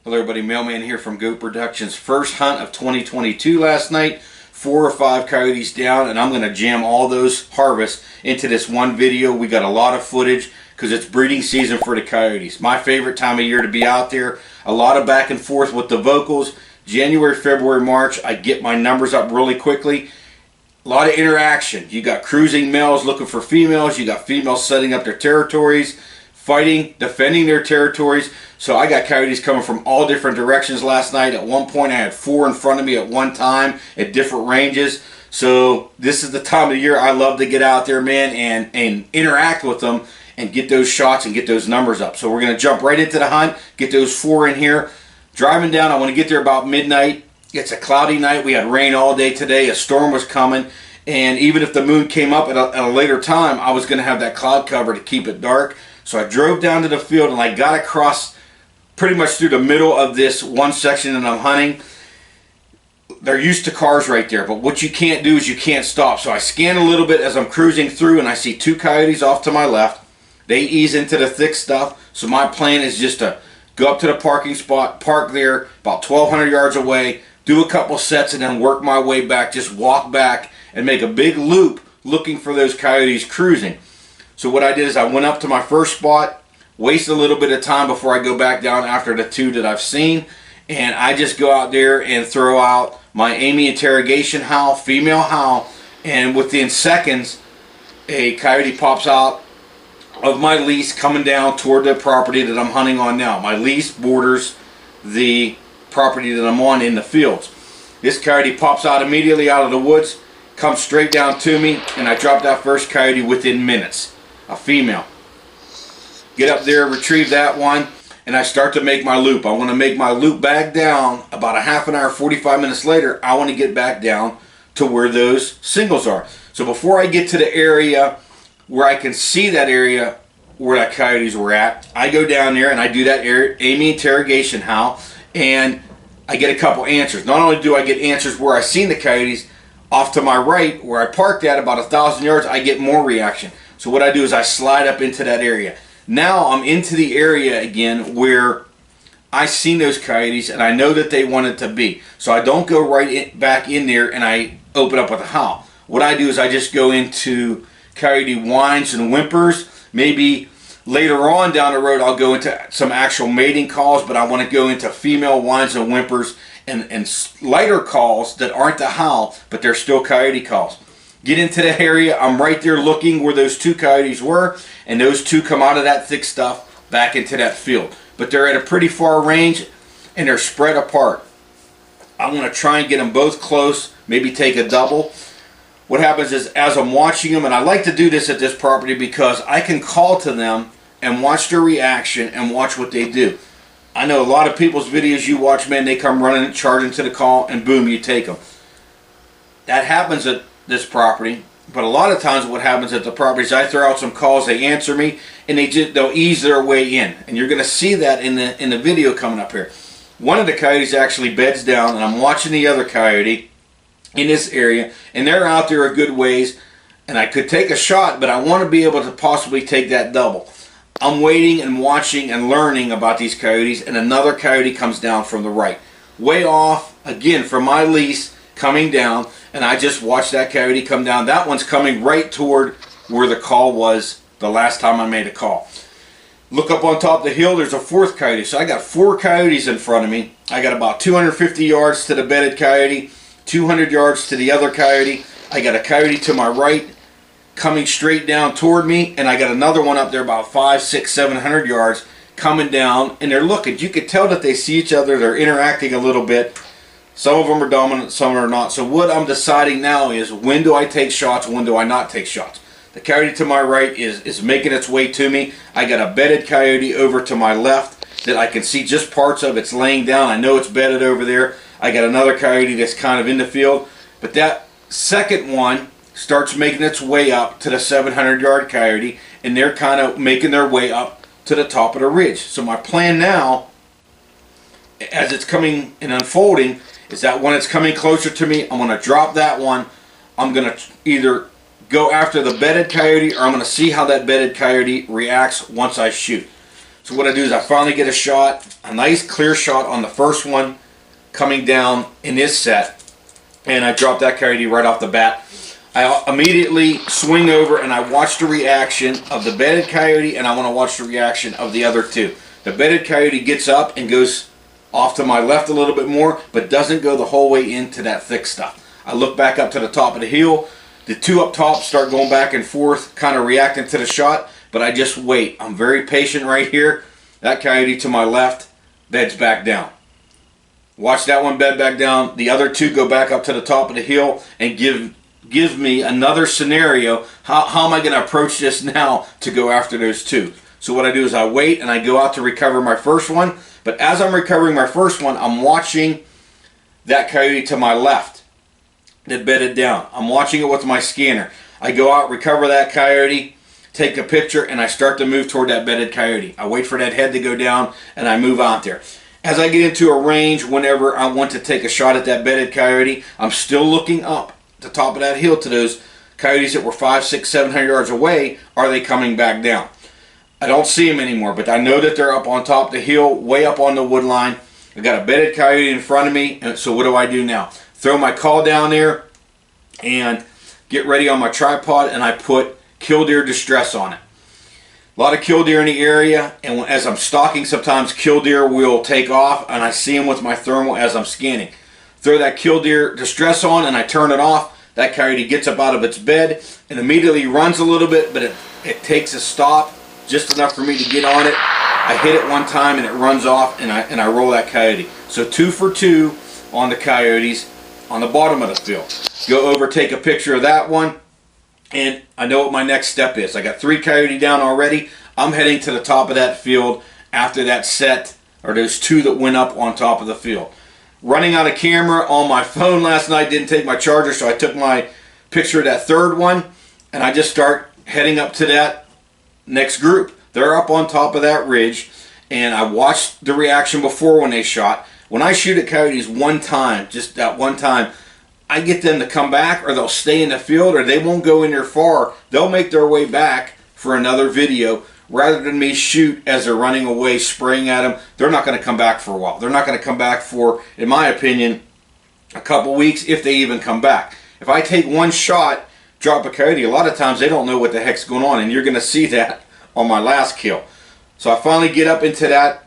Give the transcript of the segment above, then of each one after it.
Hello everybody, Mailman here from Goat Productions. First hunt of 2022 last night. 4 or 5 coyotes down, and I'm going to jam all those harvests into this one video. We got a lot of footage because it's breeding season for the coyotes. My favorite time of year to be out there. A lot of back and forth with the vocals. January, February, March, I get my numbers up really quickly. A lot of interaction. You got cruising males looking for females. You got females setting up their territories, fighting, defending their territories. So I got coyotes coming from all different directions last night. At one point I had 4 in front of me at one time at different ranges. So this is the time of year I love to get out there, man, and interact with them and get those shots and get those numbers up. So we're going to jump right into the hunt, get those 4 in here. Driving down, I want to get there about midnight. It's a cloudy night. We had rain all day today. A storm was coming. And even if the moon came up at a later time, I was going to have that cloud cover to keep it dark. So I drove down to the field and I got across pretty much through the middle of this one section that I'm hunting. They're used to cars right there, but what you can't do is you can't stop. So I scan a little bit as I'm cruising through and I see 2 coyotes off to my left. They ease into the thick stuff. So my plan is just to go up to the parking spot, park there about 1,200 yards away, do a couple sets, and then work my way back. Just walk back and make a big loop looking for those coyotes cruising. So what I did is I went up to my first spot, waste a little bit of time before I go back down after the 2 that I've seen, and I just go out there and throw out my Amy interrogation howl, female howl, and within seconds a coyote pops out of my lease coming down toward the property that I'm hunting on now. My lease borders the property that I'm on in the fields. This coyote pops out immediately out of the woods, comes straight down to me, and I drop that first coyote within minutes. A female. Get up there, retrieve that one, and I start to make my loop. I want to make my loop back down. About a half an hour, 45 minutes later, I want to get back down to where those singles are. So before I get to the area where I can see that area where that coyotes were at, I go down there and I do that Amy interrogation howl, and I get a couple answers. Not only do I get answers where I seen the coyotes, off to my right where I parked at about 1,000 yards, I get more reaction. So what I do is I slide up into that area. Now I'm into the area again where I seen those coyotes and I know that they wanted to be. So I don't go back in there and I open up with a howl. What I do is I just go into coyote whines and whimpers. Maybe later on down the road I'll go into some actual mating calls, but I want to go into female whines and whimpers and lighter calls that aren't the howl, but they're still coyote calls. Get into the area, I'm right there looking where those 2 coyotes were, and those 2 come out of that thick stuff back into that field. But they're at a pretty far range and they're spread apart. I want to try and get them both close, maybe take a double. What happens is as I'm watching them, and I like to do this at this property because I can call to them and watch their reaction and watch what they do. I know a lot of people's videos you watch, man, they come running and charging to the call and boom, you take them. That happens at this property, but a lot of times what happens at the properties, I throw out some calls, they answer me, and they'll ease their way in, and you're going to see that in the video coming up here. One of the coyotes actually beds down, and I'm watching the other coyote in this area, and they're out there a good ways, and I could take a shot, but I want to be able to possibly take that double. I'm waiting and watching and learning about these coyotes, and another coyote comes down from the right, way off again from my lease, coming down, and I just watched that coyote come down. That one's coming right toward where the call was the last time I made a call. Look up on top of the hill, there's a 4th coyote. So I got 4 coyotes in front of me. I got about 250 yards to the bedded coyote, 200 yards to the other coyote. I got a coyote to my right coming straight down toward me, and I got another one up there about 500, 600, 700 yards coming down, and they're looking. You could tell that they see each other, they're interacting a little bit. Some of them are dominant, some are not. So what I'm deciding now is when do I take shots, when do I not take shots. The coyote to my right is making its way to me. I got a bedded coyote over to my left that I can see just parts of. It's laying down. I know it's bedded over there. I got another coyote that's kind of in the field. But that second one starts making its way up to the 700-yard coyote, and they're kind of making their way up to the top of the ridge. So my plan now, as it's coming and unfolding, is that when it's coming closer to me, I'm going to drop that one. I'm going to either go after the bedded coyote or I'm going to see how that bedded coyote reacts once I shoot. So what I do is I finally get a shot, a nice clear shot on the first one coming down in this set, and I drop that coyote right off the bat. I immediately swing over and I watch the reaction of the bedded coyote, and I want to watch the reaction of the other two. The bedded coyote gets up and goes off to my left a little bit more, but doesn't go the whole way into that thick stuff. I look back up to the top of the hill. The two up top start going back and forth, kind of reacting to the shot, but I just wait. I'm very patient right here. That coyote to my left beds back down. Watch that one bed back down. The other two go back up to the top of the hill and give me another scenario. How am I going to approach this now to go after those two? So what I do is I wait and I go out to recover my first one. But as I'm recovering my first one, I'm watching that coyote to my left that bedded down. I'm watching it with my scanner. I go out, recover that coyote, take a picture, and I start to move toward that bedded coyote. I wait for that head to go down and I move out there. As I get into a range, whenever I want to take a shot at that bedded coyote, I'm still looking up the top of that hill to those coyotes that were 500, 600, 700 yards away. Are they coming back down? I don't see them anymore, but I know that they're up on top of the hill, way up on the wood line. I got a bedded coyote in front of me, and so what do I do now? Throw my call down there and get ready on my tripod, and I put killdeer distress on it. A lot of killdeer in the area, and as I'm stalking, sometimes killdeer will take off, and I see them with my thermal as I'm scanning. Throw that killdeer distress on, and I turn it off. That coyote gets up out of its bed and immediately runs a little bit, but it takes a stop just enough for me to get on it. I hit it one time and it runs off, and I roll that coyote. So 2 for 2 on the coyotes on the bottom of the field. Go over, take a picture of that one, and I know what my next step is. I got 3 coyote down already. I'm heading to the top of that field after that set, or those 2 that went up on top of the field. Running out of camera on my phone last night, didn't take my charger, so I took my picture of that third one, and I just start heading up to that next group. They're up on top of that ridge, and I watched the reaction before when they shot. When I shoot at coyotes one time, just that one time, I get them to come back, or they'll stay in the field, or they won't go in there far. They'll make their way back for another video rather than me shoot as they're running away, spraying at them. They're not going to come back for a while. They're not going to come back for, in my opinion, a couple weeks, if they even come back. If I take one shot, drop a coyote, a lot of times they don't know what the heck's going on, and you're going to see that on my last kill. So I finally get up into that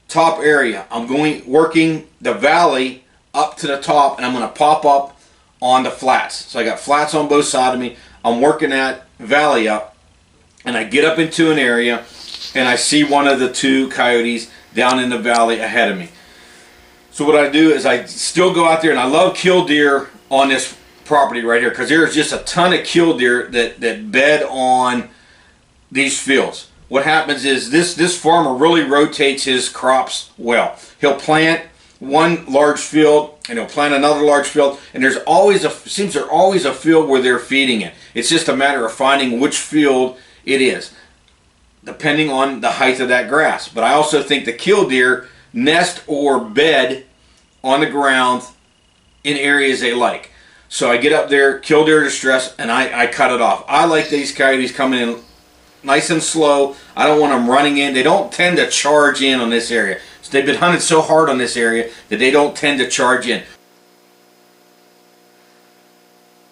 top area. I'm working the valley up to the top, and I'm going to pop up on the flats. So I got flats on both sides of me. I'm working that valley up, and I get up into an area, and I see one of the 2 coyotes down in the valley ahead of me. So what I do is I still go out there, and I love killdeer on this property right here, because there's just a ton of killdeer that bed on these fields. What happens is this farmer really rotates his crops well. He'll plant one large field and he'll plant another large field, and there's always seems there's always a field where they're feeding it. It's just a matter of finding which field it is, depending on the height of that grass. But I also think the killdeer nest or bed on the ground in areas they like. So I get up there, killdeer distress, and I cut it off. I like these coyotes coming in nice and slow. I don't want them running in. They don't tend to charge in on this area. So they've been hunted so hard on this area that they don't tend to charge in.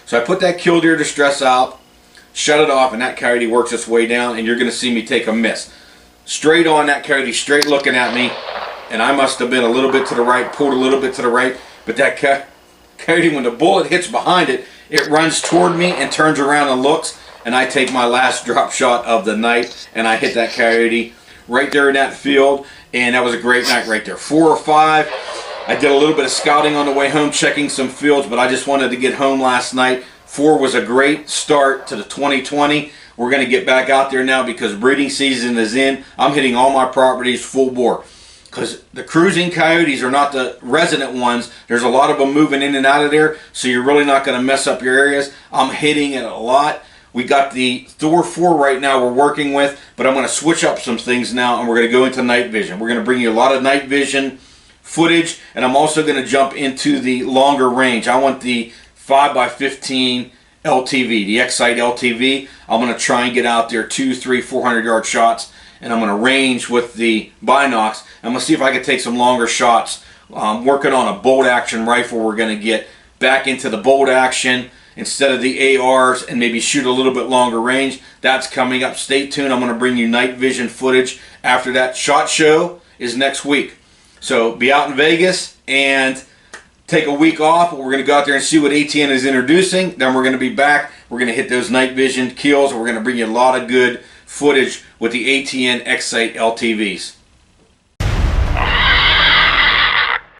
So I put that killdeer distress out, shut it off, and that coyote works its way down, and you're going to see me take a miss. Straight on that coyote, straight looking at me, and I must have been a little bit to the right, pulled a little bit to the right, but that coyote, when the bullet hits behind it, it runs toward me and turns around and looks, and I take my last drop shot of the night, and I hit that coyote right there in that field, and that was a great night right there. 4 or 5. I did a little bit of scouting on the way home, checking some fields, but I just wanted to get home last night. 4 was a great start to the 2020. We're going to get back out there now because breeding season is in. I'm hitting all my properties full bore, because the cruising coyotes are not the resident ones. There's a lot of them moving in and out of there, so you're really not going to mess up your areas. I'm hitting it a lot. We got the Thor 4 right now we're working with, but I'm going to switch up some things now, and we're going to go into night vision. We're going to bring you a lot of night vision footage, and I'm also going to jump into the longer range. I want the 5x15 LTV, the X-Sight LTV. I'm going to try and get out there 200, 300, 400 yard shots and I'm going to range with the binocs. I'm going to see if I can take some longer shots. Working on a bolt action rifle. We're going to get back into the bolt action instead of the ARs and maybe shoot a little bit longer range. That's coming up. Stay tuned. I'm going to bring you night vision footage after that. SHOT Show is next week. So be out in Vegas and take a week off. We're going to go out there and see what ATN is introducing. Then we're going to be back. We're going to hit those night vision kills. We're going to bring you a lot of good footage with the ATN X-Sight LTVs.